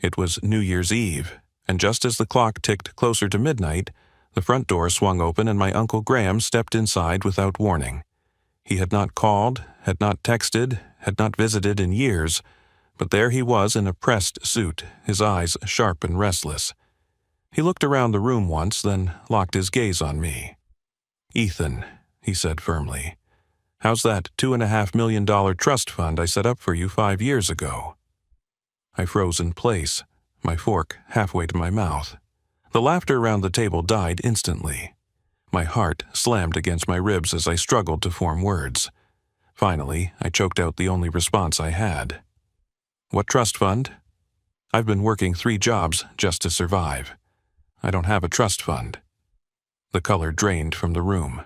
It was New Year's Eve, and just as the clock ticked closer to midnight, the front door swung open and my Uncle Graham stepped inside without warning. He had not called, had not texted, had not visited in years, but there he was in a pressed suit, his eyes sharp and restless. He looked around the room once, then locked his gaze on me. "Ethan," he said firmly, "how's that $2.5 million trust fund I set up for you 5 years ago?" I froze in place, my fork halfway to my mouth. The laughter around the table died instantly. My heart slammed against my ribs as I struggled to form words. Finally, I choked out the only response I had. "What trust fund?" "I've been working 3 jobs just to survive. I don't have a trust fund." The color drained from the room.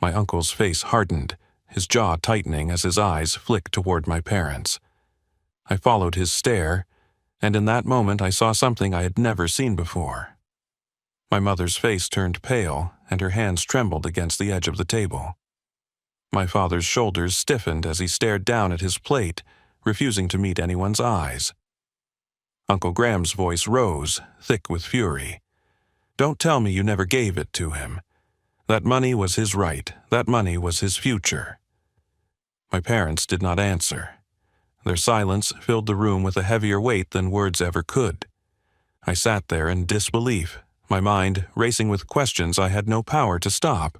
My uncle's face hardened, his jaw tightening as his eyes flicked toward my parents. I followed his stare, and in that moment I saw something I had never seen before. My mother's face turned pale, and her hands trembled against the edge of the table. My father's shoulders stiffened as he stared down at his plate, refusing to meet anyone's eyes. Uncle Graham's voice rose, thick with fury. "Don't tell me you never gave it to him. That money was his right. That money was his future." My parents did not answer. Their silence filled the room with a heavier weight than words ever could. I sat there in disbelief, my mind racing with questions I had no power to stop.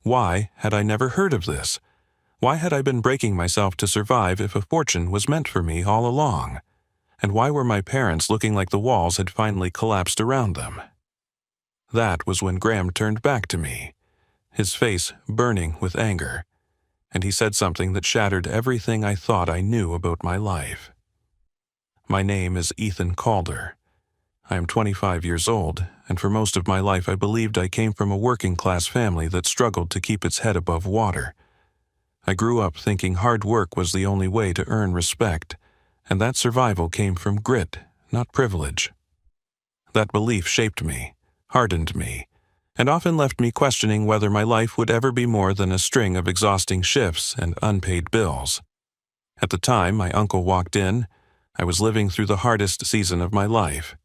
Why had I never heard of this? Why had I been breaking myself to survive if a fortune was meant for me all along? And why were my parents looking like the walls had finally collapsed around them? That was when Graham turned back to me, his face burning with anger, and he said something that shattered everything I thought I knew about my life. "My name is Ethan Calder. I am 25 years old, and for most of my life I believed I came from a working-class family that struggled to keep its head above water. I grew up thinking hard work was the only way to earn respect, and that survival came from grit, not privilege. That belief shaped me, hardened me, and often left me questioning whether my life would ever be more than a string of exhausting shifts and unpaid bills. At the time my uncle walked in, I was living through the hardest season of my life.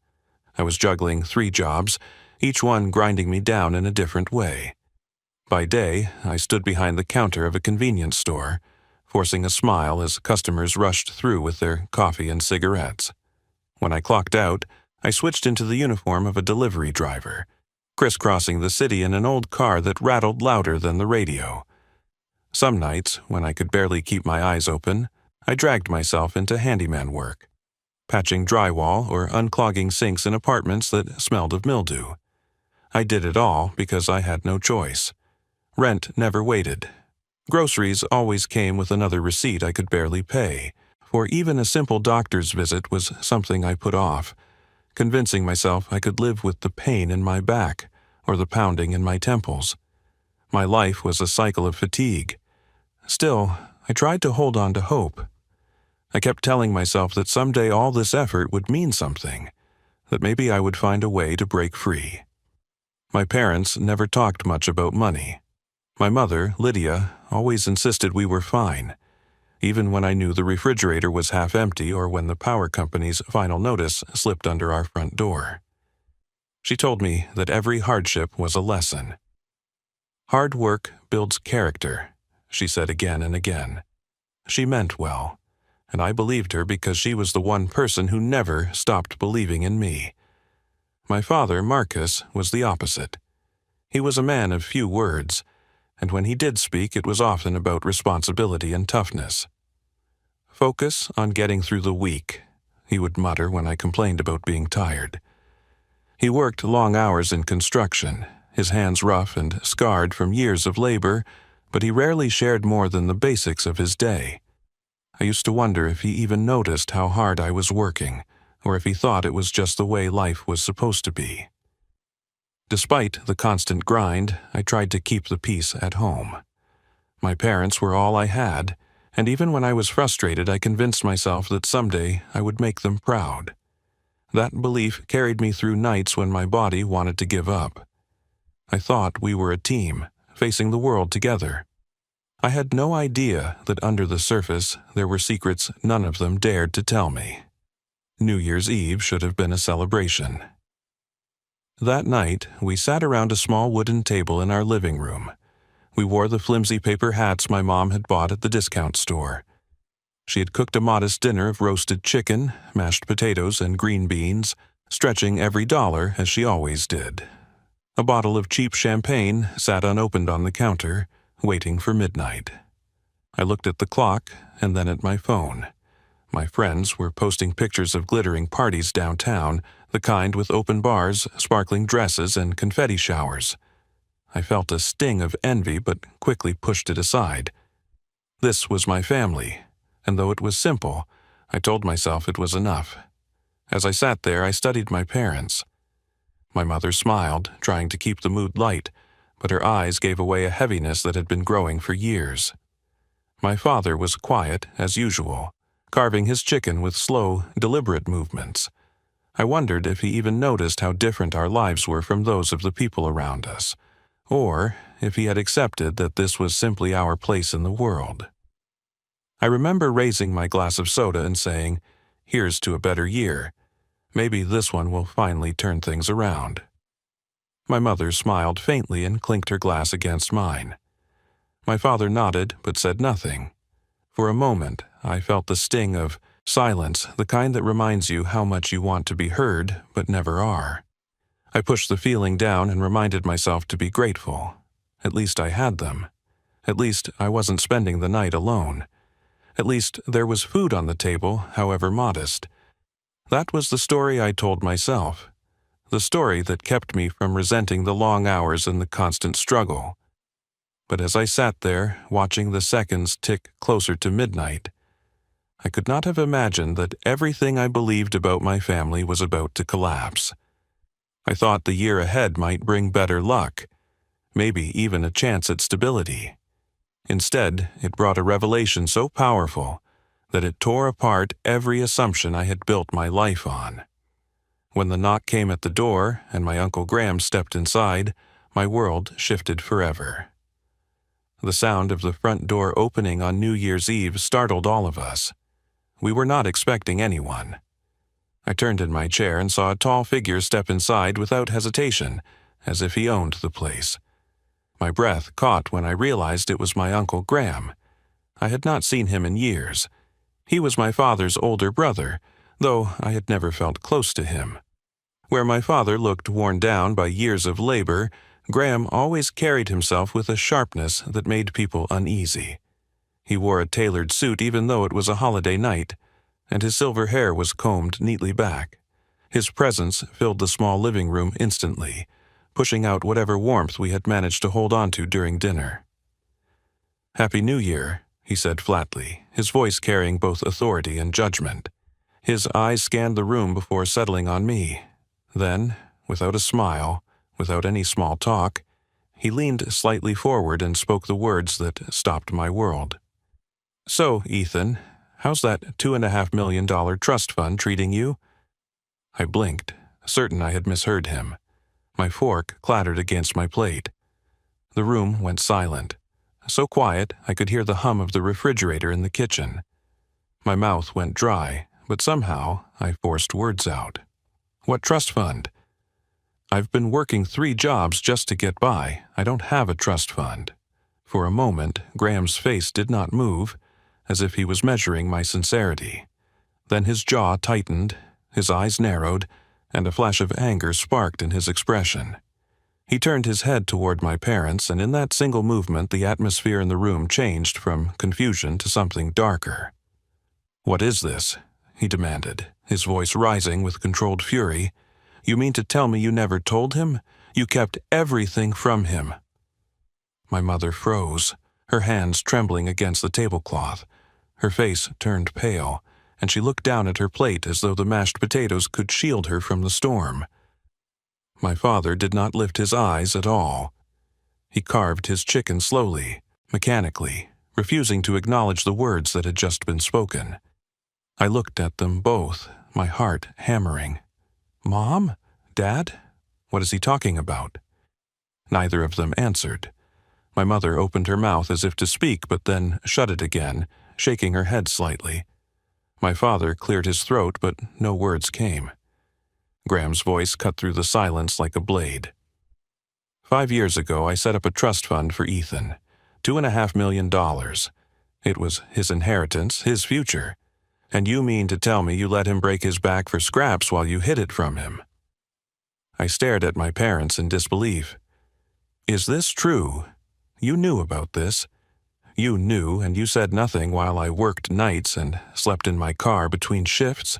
I was juggling 3 jobs, each one grinding me down in a different way. By day, I stood behind the counter of a convenience store, forcing a smile as customers rushed through with their coffee and cigarettes. When I clocked out, I switched into the uniform of a delivery driver, crisscrossing the city in an old car that rattled louder than the radio. Some nights, when I could barely keep my eyes open, I dragged myself into handyman work, patching drywall or unclogging sinks in apartments that smelled of mildew. I did it all because I had no choice. Rent never waited. Groceries always came with another receipt I could barely pay, for even a simple doctor's visit was something I put off, convincing myself I could live with the pain in my back or the pounding in my temples. My life was a cycle of fatigue. Still, I tried to hold on to hope. I kept telling myself that someday all this effort would mean something, that maybe I would find a way to break free. My parents never talked much about money. My mother, Lydia, always insisted we were fine, even when I knew the refrigerator was half empty or when the power company's final notice slipped under our front door. She told me that every hardship was a lesson. "Hard work builds character," she said again and again. She meant well, and I believed her because she was the one person who never stopped believing in me. My father, Marcus, was the opposite. He was a man of few words, and when he did speak, it was often about responsibility and toughness. "Focus on getting through the week," he would mutter when I complained about being tired. He worked long hours in construction, his hands rough and scarred from years of labor, but he rarely shared more than the basics of his day. I used to wonder if he even noticed how hard I was working, or if he thought it was just the way life was supposed to be. Despite the constant grind, I tried to keep the peace at home. My parents were all I had, and even when I was frustrated, I convinced myself that someday I would make them proud. That belief carried me through nights when my body wanted to give up. I thought we were a team, facing the world together. I had no idea that under the surface there were secrets none of them dared to tell me. New Year's Eve should have been a celebration. That night, we sat around a small wooden table in our living room. We wore the flimsy paper hats my mom had bought at the discount store. She had cooked a modest dinner of roasted chicken, mashed potatoes, and green beans, stretching every dollar as she always did. A bottle of cheap champagne sat unopened on the counter, waiting for midnight. I looked at the clock and then at my phone. My friends were posting pictures of glittering parties downtown, the kind with open bars, sparkling dresses, and confetti showers. I felt a sting of envy but quickly pushed it aside. This was my family, and though it was simple, I told myself it was enough. As I sat there, I studied my parents. My mother smiled, trying to keep the mood light, but her eyes gave away a heaviness that had been growing for years. My father was quiet, as usual, carving his chicken with slow, deliberate movements. I wondered if he even noticed how different our lives were from those of the people around us, or if he had accepted that this was simply our place in the world. I remember raising my glass of soda and saying, "Here's to a better year. Maybe this one will finally turn things around." My mother smiled faintly and clinked her glass against mine. My father nodded but said nothing. For a moment, I felt the sting of silence, the kind that reminds you how much you want to be heard but never are. I pushed the feeling down and reminded myself to be grateful. At least I had them. At least I wasn't spending the night alone. At least there was food on the table, however modest. That was the story I told myself. The story that kept me from resenting the long hours and the constant struggle. But as I sat there, watching the seconds tick closer to midnight, I could not have imagined that everything I believed about my family was about to collapse. I thought the year ahead might bring better luck, maybe even a chance at stability. Instead, it brought a revelation so powerful that it tore apart every assumption I had built my life on. When the knock came at the door and my Uncle Graham stepped inside, my world shifted forever. The sound of the front door opening on New Year's Eve startled all of us. We were not expecting anyone. I turned in my chair and saw a tall figure step inside without hesitation, as if he owned the place. My breath caught when I realized it was my Uncle Graham. I had not seen him in years. He was my father's older brother, though I had never felt close to him. Where my father looked worn down by years of labor, Graham always carried himself with a sharpness that made people uneasy. He wore a tailored suit even though it was a holiday night, and his silver hair was combed neatly back. His presence filled the small living room instantly, pushing out whatever warmth we had managed to hold on to during dinner. "Happy New Year," he said flatly, his voice carrying both authority and judgment. His eyes scanned the room before settling on me. Then, without a smile, without any small talk, he leaned slightly forward and spoke the words that stopped my world. "So, Ethan, how's that $2.5 million trust fund treating you?" I blinked, certain I had misheard him. My fork clattered against my plate. The room went silent, so quiet I could hear the hum of the refrigerator in the kitchen. My mouth went dry, but somehow I forced words out. "What trust fund?" "I've been working 3 jobs just to get by. I don't have a trust fund." For a moment, Graham's face did not move, as if he was measuring my sincerity. Then his jaw tightened, his eyes narrowed, and a flash of anger sparked in his expression. He turned his head toward my parents, and in that single movement the atmosphere in the room changed from confusion to something darker. "What is this?" he demanded, his voice rising with controlled fury. "You mean to tell me you never told him? You kept everything from him." My mother froze, her hands trembling against the tablecloth. Her face turned pale, and she looked down at her plate as though the mashed potatoes could shield her from the storm. My father did not lift his eyes at all. He carved his chicken slowly, mechanically, refusing to acknowledge the words that had just been spoken. I looked at them both, my heart hammering. "Mom? Dad? What is he talking about?" Neither of them answered. My mother opened her mouth as if to speak, but then shut it again, shaking her head slightly. My father cleared his throat, but no words came. Graham's voice cut through the silence like a blade. 5 years ago, I set up a trust fund for Ethan. $2.5 million. It was his inheritance, his future. And you mean to tell me you let him break his back for scraps while you hid it from him? I stared at my parents in disbelief. Is this true? You knew about this. You knew, and you said nothing while I worked nights and slept in my car between shifts.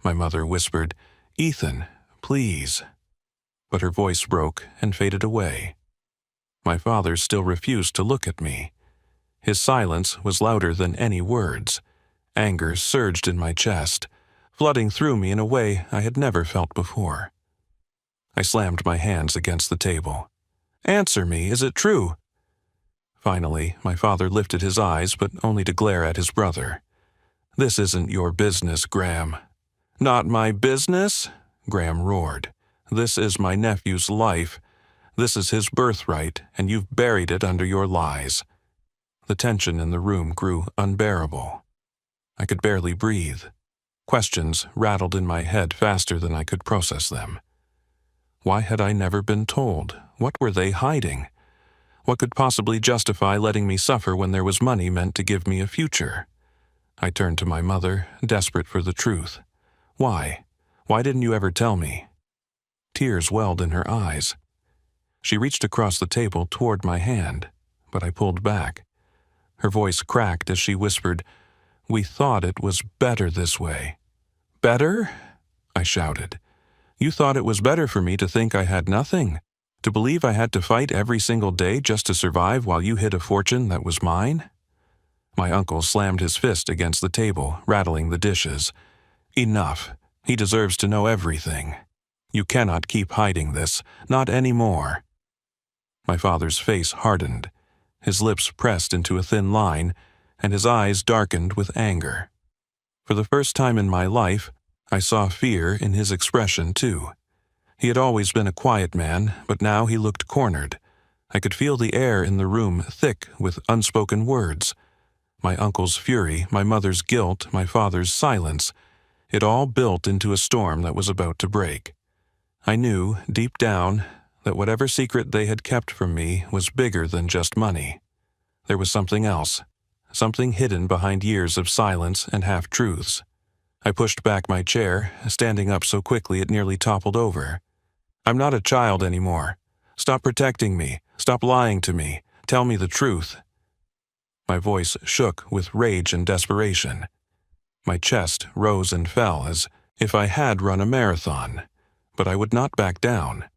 My mother whispered, "Ethan, please." But her voice broke and faded away. My father still refused to look at me. His silence was louder than any words. Anger surged in my chest, flooding through me in a way I had never felt before. I slammed my hands against the table. "Answer me, is it true?" Finally, my father lifted his eyes, but only to glare at his brother. "This isn't your business, Graham." "Not my business?" Graham roared. "This is my nephew's life. This is his birthright, and you've buried it under your lies." The tension in the room grew unbearable. I could barely breathe. Questions rattled in my head faster than I could process them. Why had I never been told? What were they hiding? What could possibly justify letting me suffer when there was money meant to give me a future? I turned to my mother, desperate for the truth. Why? Why didn't you ever tell me? Tears welled in her eyes. She reached across the table toward my hand, but I pulled back. Her voice cracked as she whispered, "We thought it was better this way." "Better?" I shouted. "You thought it was better for me to think I had nothing? To believe I had to fight every single day just to survive while you hid a fortune that was mine?" My uncle slammed his fist against the table, rattling the dishes. "Enough. He deserves to know everything. You cannot keep hiding this, not anymore." My father's face hardened. His lips pressed into a thin line, and his eyes darkened with anger. For the first time in my life, I saw fear in his expression, too. He had always been a quiet man, but now he looked cornered. I could feel the air in the room thick with unspoken words. My uncle's fury, my mother's guilt, my father's silence. It all built into a storm that was about to break. I knew, deep down, that whatever secret they had kept from me was bigger than just money. There was something else, something hidden behind years of silence and half-truths. I pushed back my chair, standing up so quickly it nearly toppled over. "I'm not a child anymore. Stop protecting me. Stop lying to me. Tell me the truth." My voice shook with rage and desperation. My chest rose and fell as if I had run a marathon, but I would not back down.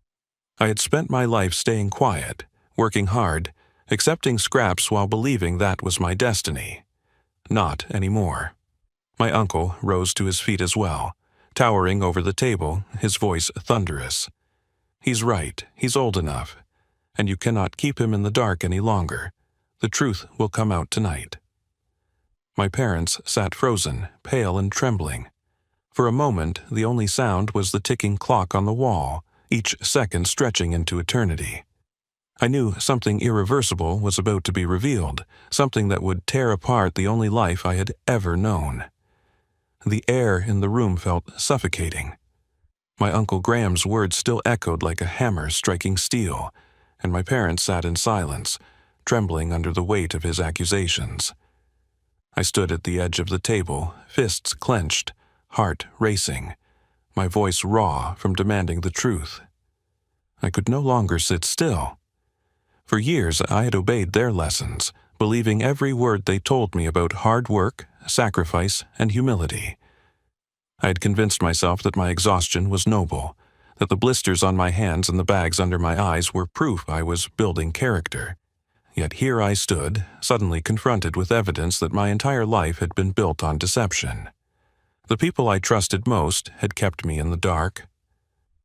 I had spent my life staying quiet, working hard, accepting scraps while believing that was my destiny. Not anymore. My uncle rose to his feet as well, towering over the table, his voice thunderous. "He's right. He's old enough. And you cannot keep him in the dark any longer. The truth will come out tonight." My parents sat frozen, pale and trembling. For a moment, the only sound was the ticking clock on the wall, each second stretching into eternity. I knew something irreversible was about to be revealed, something that would tear apart the only life I had ever known. The air in the room felt suffocating. My Uncle Graham's words still echoed like a hammer striking steel, and my parents sat in silence, trembling under the weight of his accusations. I stood at the edge of the table, fists clenched, heart racing, my voice raw from demanding the truth. I could no longer sit still. For years I had obeyed their lessons, believing every word they told me about hard work, sacrifice, and humility. I had convinced myself that my exhaustion was noble, that the blisters on my hands and the bags under my eyes were proof I was building character. Yet here I stood, suddenly confronted with evidence that my entire life had been built on deception. The people I trusted most had kept me in the dark.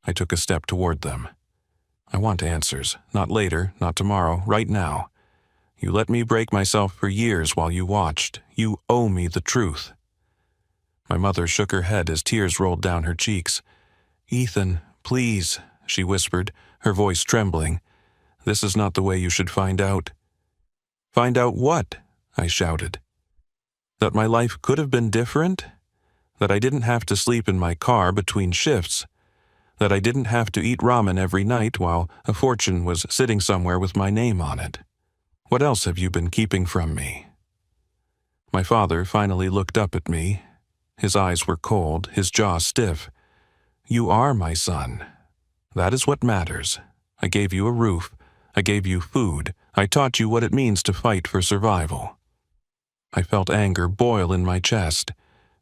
I took a step toward them. "I want answers, not later, not tomorrow, right now. You let me break myself for years while you watched. You owe me the truth." My mother shook her head as tears rolled down her cheeks. "Ethan, please," she whispered, her voice trembling. "This is not the way you should find out." "Find out what?" I shouted. "That my life could have been different? that I didn't have to sleep in my car between shifts, that I didn't have to eat ramen every night while a fortune was sitting somewhere with my name on it. What else have you been keeping from me?" My father finally looked up at me. His eyes were cold, his jaw stiff. "You are my son. That is what matters. I gave you a roof. I gave you food. I taught you what it means to fight for survival." I felt anger boil in my chest.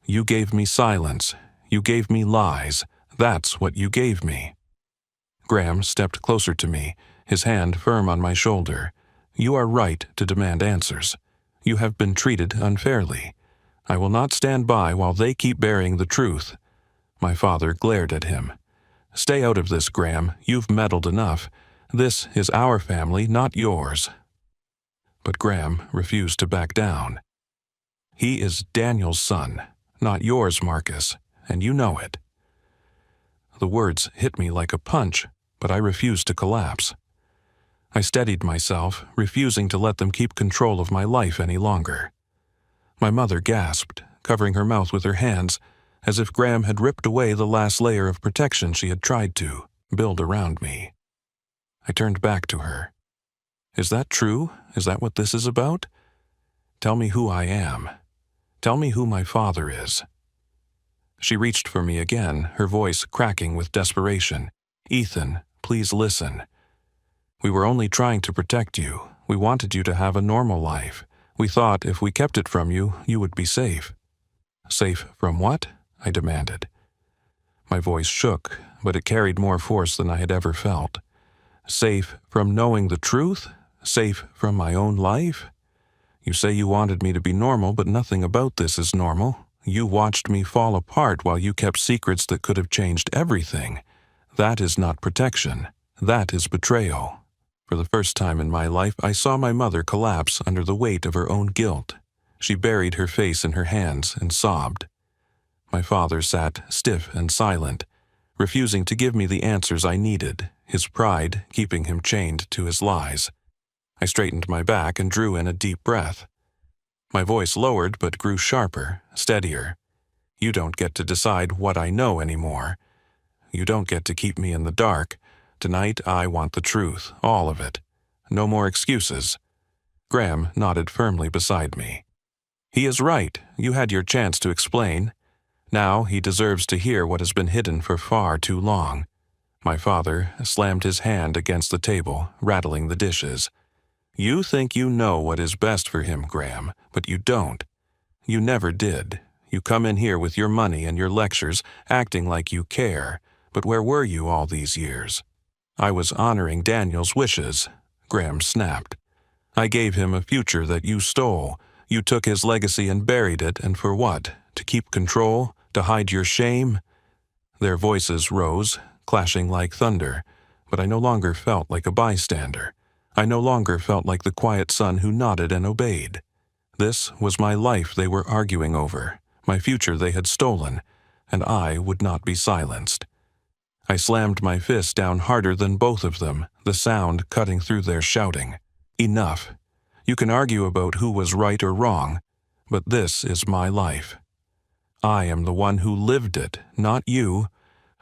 "You gave me silence. You gave me lies. That's what you gave me." Graham stepped closer to me, his hand firm on my shoulder. "You are right to demand answers. You have been treated unfairly. I will not stand by while they keep burying the truth." My father glared at him. "Stay out of this, Graham. You've meddled enough. This is our family, not yours." But Graham refused to back down. "He is Daniel's son, not yours, Marcus, and you know it." The words hit me like a punch, but I refused to collapse. I steadied myself, refusing to let them keep control of my life any longer. My mother gasped, covering her mouth with her hands, as if Graham had ripped away the last layer of protection she had tried to build around me. I turned back to her. "Is that true? Is that what this is about? Tell me who I am. Tell me who my father is." She reached for me again, her voice cracking with desperation. "Ethan, please listen. We were only trying to protect you. We wanted you to have a normal life. We thought if we kept it from you, you would be safe." "Safe from what?" I demanded. My voice shook, but it carried more force than I had ever felt. "Safe from knowing the truth? Safe from my own life? You say you wanted me to be normal, but nothing about this is normal. You watched me fall apart while you kept secrets that could have changed everything. That is not protection. That is betrayal." For the first time in my life, I saw my mother collapse under the weight of her own guilt. She buried her face in her hands and sobbed. My father sat stiff and silent, refusing to give me the answers I needed, his pride keeping him chained to his lies. I straightened my back and drew in a deep breath. My voice lowered but grew sharper, steadier. "You don't get to decide what I know anymore. You don't get to keep me in the dark. Tonight I want the truth, all of it. No more excuses." Graham nodded firmly beside me. "He is right. You had your chance to explain. Now he deserves to hear what has been hidden for far too long." My father slammed his hand against the table, rattling the dishes. "You think you know what is best for him, Graham, but you don't. You never did. You come in here with your money and your lectures, acting like you care. But where were you all these years?" "I was honoring Daniel's wishes," Graham snapped. "I gave him a future that you stole. You took his legacy and buried it, and for what? To keep control? To hide your shame?" Their voices rose, clashing like thunder, but I no longer felt like a bystander. I no longer felt like the quiet son who nodded and obeyed. This was my life they were arguing over, my future they had stolen, and I would not be silenced. I slammed my fist down harder than both of them, the sound cutting through their shouting. "Enough. You can argue about who was right or wrong, but this is my life. I am the one who lived it, not you.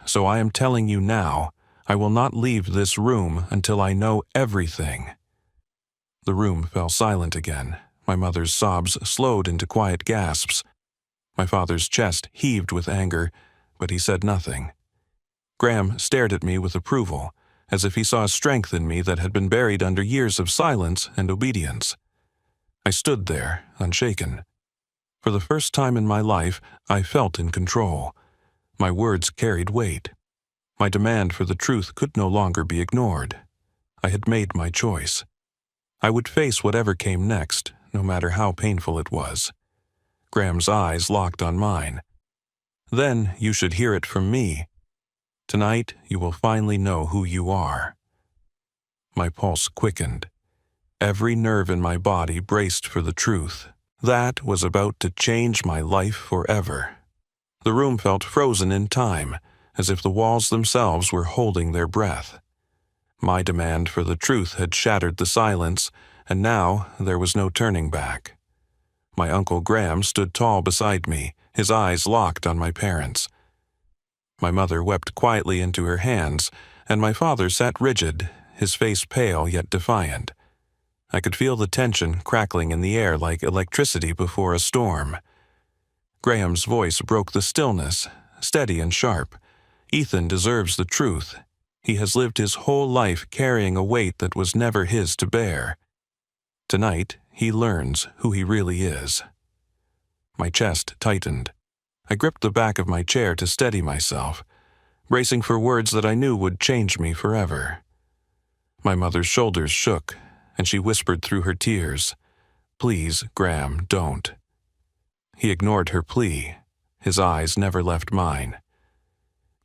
So I am telling you now, I will not leave this room until I know everything." The room fell silent again. My mother's sobs slowed into quiet gasps. My father's chest heaved with anger, but he said nothing. Graham stared at me with approval, as if he saw a strength in me that had been buried under years of silence and obedience. I stood there, unshaken. For the first time in my life, I felt in control. My words carried weight. My demand for the truth could no longer be ignored. I had made my choice. I would face whatever came next, no matter how painful it was. Graham's eyes locked on mine. "Then you should hear it from me. Tonight you will finally know who you are." My pulse quickened. Every nerve in my body braced for the truth. That was about to change my life forever. The room felt frozen in time, as if the walls themselves were holding their breath. My demand for the truth had shattered the silence, and now there was no turning back. My Uncle Graham stood tall beside me, his eyes locked on my parents. My mother wept quietly into her hands, and my father sat rigid, his face pale yet defiant. I could feel the tension crackling in the air like electricity before a storm. Graham's voice broke the stillness, steady and sharp. Ethan deserves the truth. He has lived his whole life carrying a weight that was never his to bear. Tonight, he learns who he really is. My chest tightened. I gripped the back of my chair to steady myself, bracing for words that I knew would change me forever. My mother's shoulders shook, and she whispered through her tears, "Please, Graham, don't." He ignored her plea. His eyes never left mine.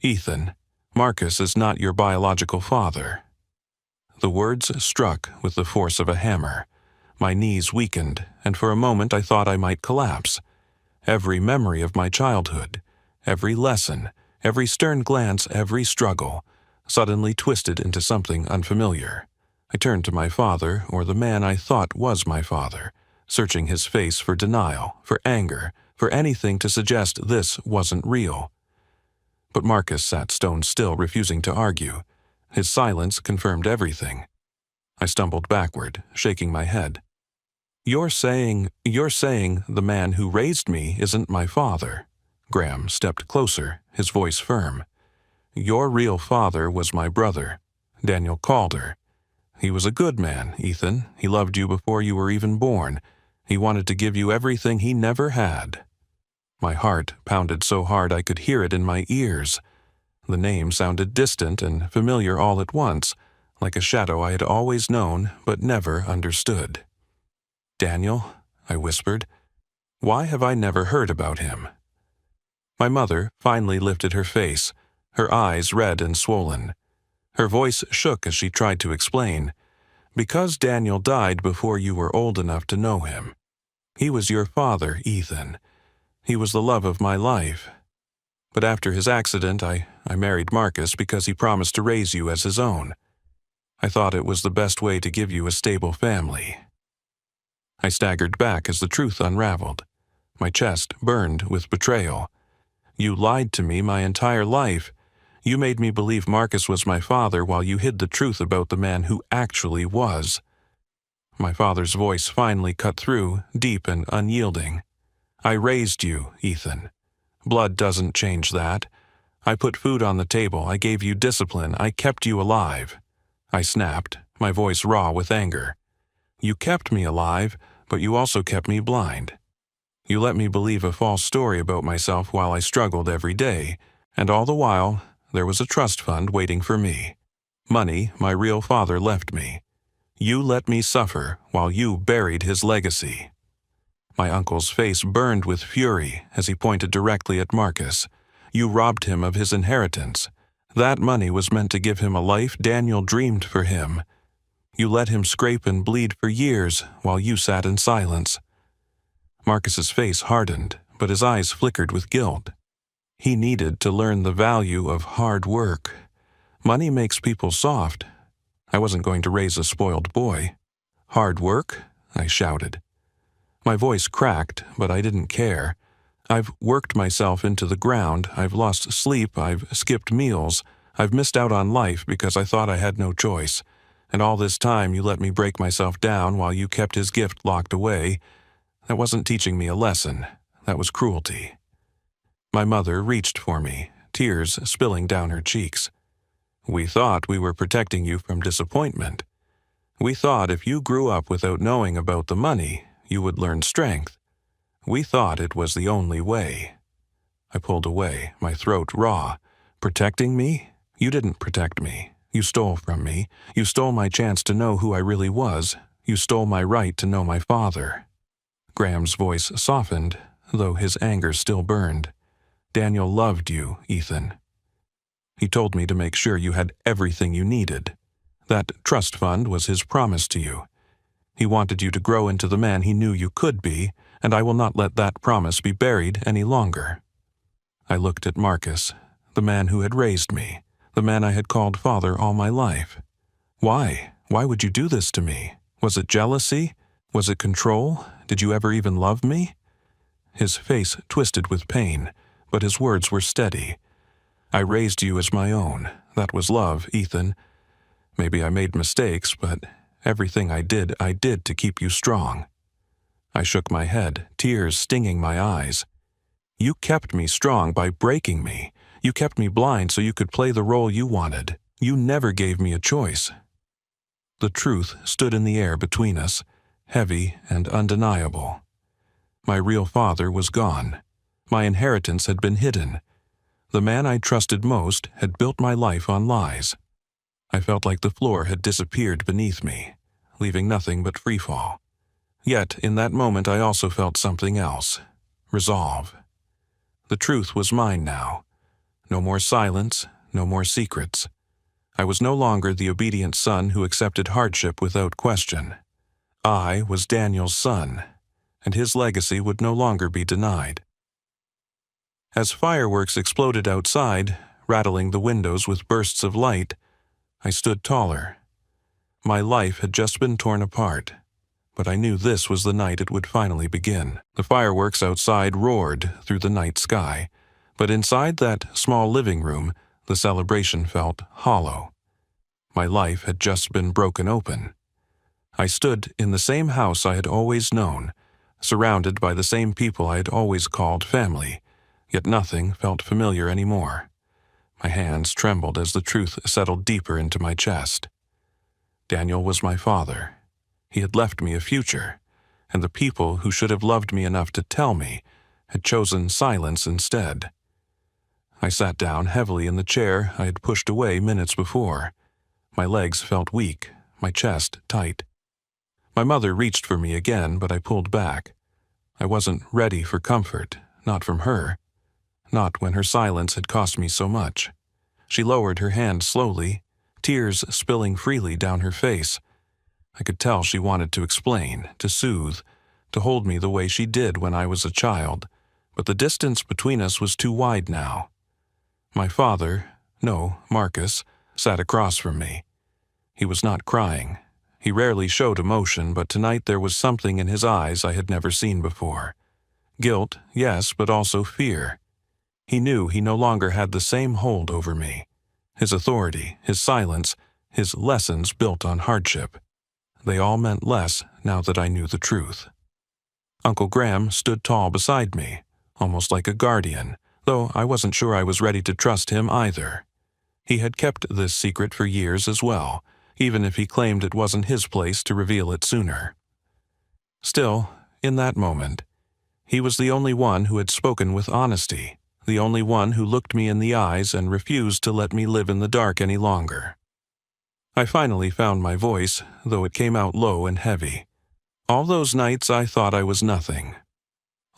"Ethan, Marcus is not your biological father." The words struck with the force of a hammer. My knees weakened, and for a moment I thought I might collapse. Every memory of my childhood, every lesson, every stern glance, every struggle, suddenly twisted into something unfamiliar. I turned to my father, or the man I thought was my father, searching his face for denial, for anger, for anything to suggest this wasn't real. But Marcus sat stone still, refusing to argue. His silence confirmed everything. I stumbled backward, shaking my head. You're saying the man who raised me isn't my father." Graham stepped closer, his voice firm. "Your real father was my brother, Daniel Calder. He was a good man, Ethan. He loved you before you were even born. He wanted to give you everything he never had." My heart pounded so hard I could hear it in my ears. The name sounded distant and familiar all at once, like a shadow I had always known but never understood. "Daniel," I whispered. "Why have I never heard about him?" My mother finally lifted her face, her eyes red and swollen. Her voice shook as she tried to explain. "Because Daniel died before you were old enough to know him. He was your father, Ethan. He was the love of my life. But after his accident, I married Marcus because he promised to raise you as his own. I thought it was the best way to give you a stable family." I staggered back as the truth unraveled. My chest burned with betrayal. "You lied to me my entire life. You made me believe Marcus was my father while you hid the truth about the man who actually was." My father's voice finally cut through, deep and unyielding. "I raised you, Ethan. Blood doesn't change that. I put food on the table, I gave you discipline, I kept you alive." I snapped, my voice raw with anger. "You kept me alive, but you also kept me blind. You let me believe a false story about myself while I struggled every day, and all the while, there was a trust fund waiting for me. Money my real father left me. You let me suffer while you buried his legacy." My uncle's face burned with fury as he pointed directly at Marcus. "You robbed him of his inheritance. That money was meant to give him a life Daniel dreamed for him. You let him scrape and bleed for years while you sat in silence." Marcus's face hardened, but his eyes flickered with guilt. He needed to learn the value of hard work. Money makes people soft. I wasn't going to raise a spoiled boy. "Hard work?" I shouted. My voice cracked, but I didn't care. "I've worked myself into the ground, I've lost sleep, I've skipped meals, I've missed out on life because I thought I had no choice. And all this time you let me break myself down while you kept his gift locked away. That wasn't teaching me a lesson. That was cruelty." My mother reached for me, tears spilling down her cheeks. "We thought we were protecting you from disappointment. We thought if you grew up without knowing about the money, you would learn strength. We thought it was the only way." I pulled away, my throat raw. "Protecting me? You didn't protect me. You stole from me. You stole my chance to know who I really was. You stole my right to know my father." Graham's voice softened, though his anger still burned. "Daniel loved you, Ethan. He told me to make sure you had everything you needed. That trust fund was his promise to you. He wanted you to grow into the man he knew you could be, and I will not let that promise be buried any longer." I looked at Marcus, the man who had raised me, the man I had called father all my life. "Why? Why would you do this to me? Was it jealousy? Was it control? Did you ever even love me?" his face twisted with pain, but his words were steady. I raised you as my own. That was love, Ethan. Maybe I made mistakes, but everything I did to keep you strong. I shook my head, tears stinging my eyes. You kept me strong by breaking me. You kept me blind so you could play the role you wanted. You never gave me a choice. The truth stood in the air between us, heavy and undeniable. My real father was gone. My inheritance had been hidden. The man I trusted most had built my life on lies. I felt like the floor had disappeared beneath me, leaving nothing but freefall. Yet, in that moment I also felt something else. Resolve. The truth was mine now. No more silence, no more secrets. I was no longer the obedient son who accepted hardship without question. I was Daniel's son, and his legacy would no longer be denied. As fireworks exploded outside, rattling the windows with bursts of light, I stood taller. My life had just been torn apart, but I knew this was the night it would finally begin. The fireworks outside roared through the night sky, but inside that small living room, the celebration felt hollow. My life had just been broken open. I stood in the same house I had always known, surrounded by the same people I had always called family, yet nothing felt familiar anymore. My hands trembled as the truth settled deeper into my chest. Daniel was my father. He had left me a future, and the people who should have loved me enough to tell me had chosen silence instead. I sat down heavily in the chair I had pushed away minutes before. My legs felt weak, my chest tight. My mother reached for me again, but I pulled back. I wasn't ready for comfort, not from her. Not when her silence had cost me so much. She lowered her hand slowly, tears spilling freely down her face. I could tell she wanted to explain, to soothe, to hold me the way she did when I was a child, but the distance between us was too wide now. My father, no, Marcus, sat across from me. He was not crying. He rarely showed emotion, but tonight there was something in his eyes I had never seen before. Guilt, yes, but also fear. He knew he no longer had the same hold over me. His authority, his silence, his lessons built on hardship. They all meant less now that I knew the truth. Uncle Graham stood tall beside me, almost like a guardian, though I wasn't sure I was ready to trust him either. He had kept this secret for years as well, even if he claimed it wasn't his place to reveal it sooner. Still, in that moment, he was the only one who had spoken with honesty, the only one who looked me in the eyes and refused to let me live in the dark any longer. I finally found my voice, though it came out low and heavy. All those nights I thought I was nothing.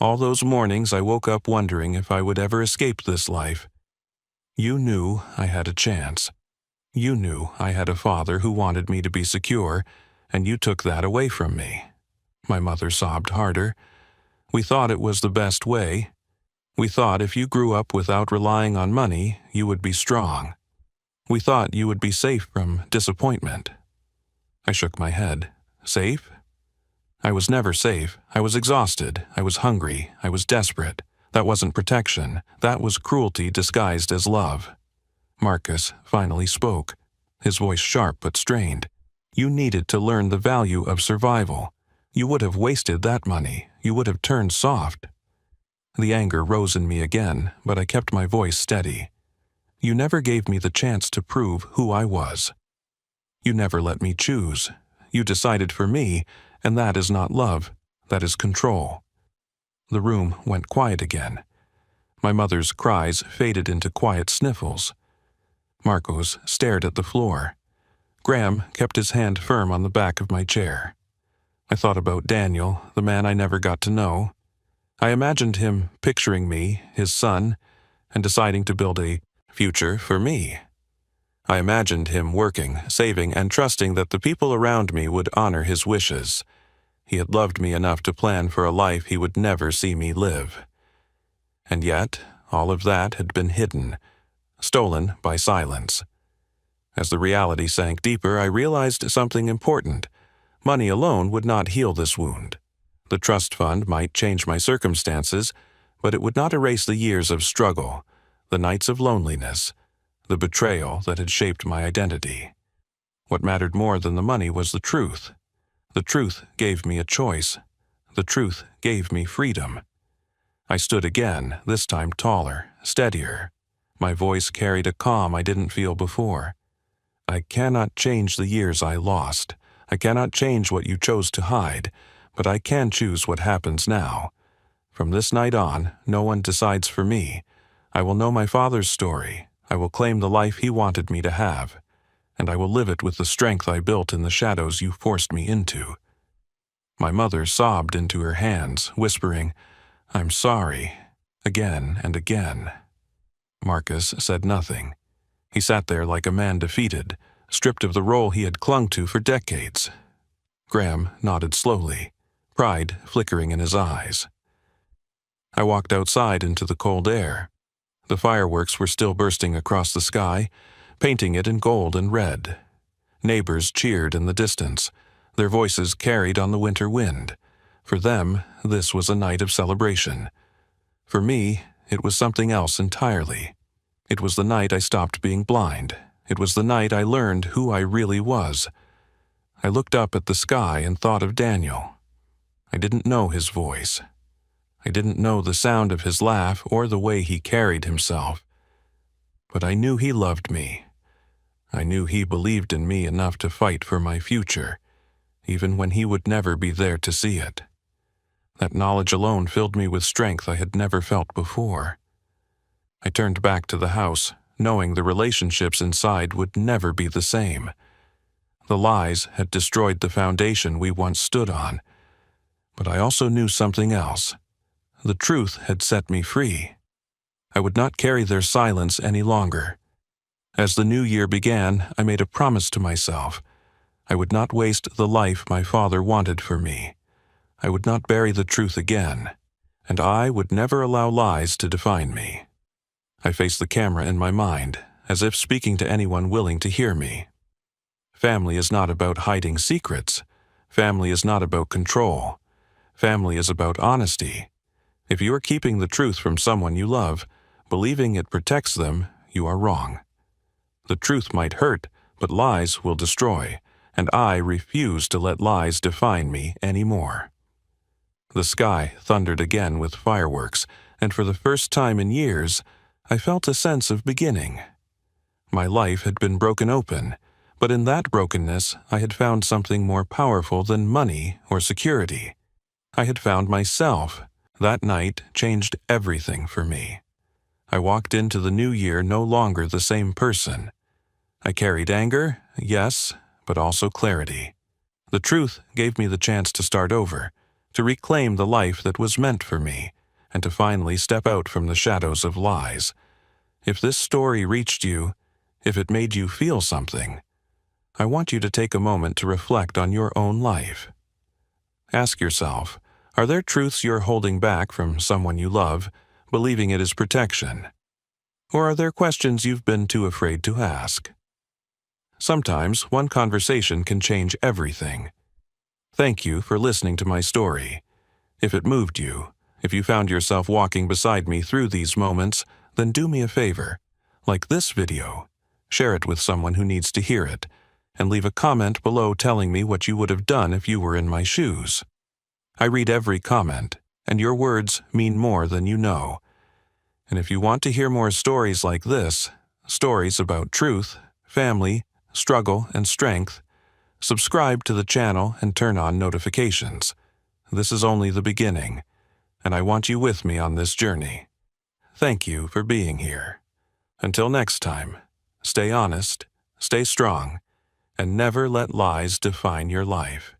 All those mornings I woke up wondering if I would ever escape this life. You knew I had a chance. You knew I had a father who wanted me to be secure, and you took that away from me. My mother sobbed harder. We thought it was the best way. We thought if you grew up without relying on money, you would be strong. We thought you would be safe from disappointment. I shook my head. Safe? I was never safe. I was exhausted. I was hungry. I was desperate. That wasn't protection. That was cruelty disguised as love. Marcus finally spoke, his voice sharp but strained. You needed to learn the value of survival. You would have wasted that money. You would have turned soft. The anger rose in me again, but I kept my voice steady. You never gave me the chance to prove who I was. You never let me choose. You decided for me, and that is not love, that is control. The room went quiet again. My mother's cries faded into quiet sniffles. Marcos stared at the floor. Graham kept his hand firm on the back of my chair. I thought about Daniel, the man I never got to know. I imagined him picturing me, his son, and deciding to build a future for me. I imagined him working, saving, and trusting that the people around me would honor his wishes. He had loved me enough to plan for a life he would never see me live. And yet, all of that had been hidden, stolen by silence. As the reality sank deeper, I realized something important. Money alone would not heal this wound. The trust fund might change my circumstances, but it would not erase the years of struggle, the nights of loneliness, the betrayal that had shaped my identity. What mattered more than the money was the truth. The truth gave me a choice. The truth gave me freedom. I stood again, this time taller, steadier. My voice carried a calm I didn't feel before. I cannot change the years I lost. I cannot change what you chose to hide, but I can choose what happens now. From this night on, no one decides for me. I will know my father's story. I will claim the life he wanted me to have, and I will live it with the strength I built in the shadows you forced me into. My mother sobbed into her hands, whispering, "I'm sorry," again and again. Marcus said nothing. He sat there like a man defeated, stripped of the role he had clung to for decades. Graham nodded slowly, pride flickering in his eyes. I walked outside into the cold air. The fireworks were still bursting across the sky, painting it in gold and red. Neighbors cheered in the distance, their voices carried on the winter wind. For them, this was a night of celebration. For me, it was something else entirely. It was the night I stopped being blind. It was the night I learned who I really was. I looked up at the sky and thought of Daniel. I didn't know his voice. I didn't know the sound of his laugh or the way he carried himself. But I knew he loved me. I knew he believed in me enough to fight for my future, even when he would never be there to see it. That knowledge alone filled me with strength I had never felt before. I turned back to the house, knowing the relationships inside would never be the same. The lies had destroyed the foundation we once stood on. But I also knew something else. The truth had set me free. I would not carry their silence any longer. As the new year began, I made a promise to myself. I would not waste the life my father wanted for me. I would not bury the truth again, and I would never allow lies to define me. I faced the camera in my mind, as if speaking to anyone willing to hear me. Family is not about hiding secrets. Family is not about control. Family is about honesty. If you are keeping the truth from someone you love, believing it protects them, you are wrong. The truth might hurt, but lies will destroy, and I refuse to let lies define me anymore. The sky thundered again with fireworks, and for the first time in years, I felt a sense of beginning. My life had been broken open, but in that brokenness I had found something more powerful than money or security. I had found myself. That night changed everything for me. I walked into the new year no longer the same person. I carried anger, yes, but also clarity. The truth gave me the chance to start over, to reclaim the life that was meant for me, and to finally step out from the shadows of lies. If this story reached you, if it made you feel something, I want you to take a moment to reflect on your own life. Ask yourself, are there truths you're holding back from someone you love, believing it is protection? Or are there questions you've been too afraid to ask? Sometimes one conversation can change everything. Thank you for listening to my story. If it moved you, if you found yourself walking beside me through these moments, then do me a favor. Like this video, share it with someone who needs to hear it, and leave a comment below telling me what you would have done if you were in my shoes. I read every comment, and your words mean more than you know. And if you want to hear more stories like this, stories about truth, family, struggle, and strength, subscribe to the channel and turn on notifications. This is only the beginning, and I want you with me on this journey. Thank you for being here. Until next time, stay honest, stay strong, and never let lies define your life.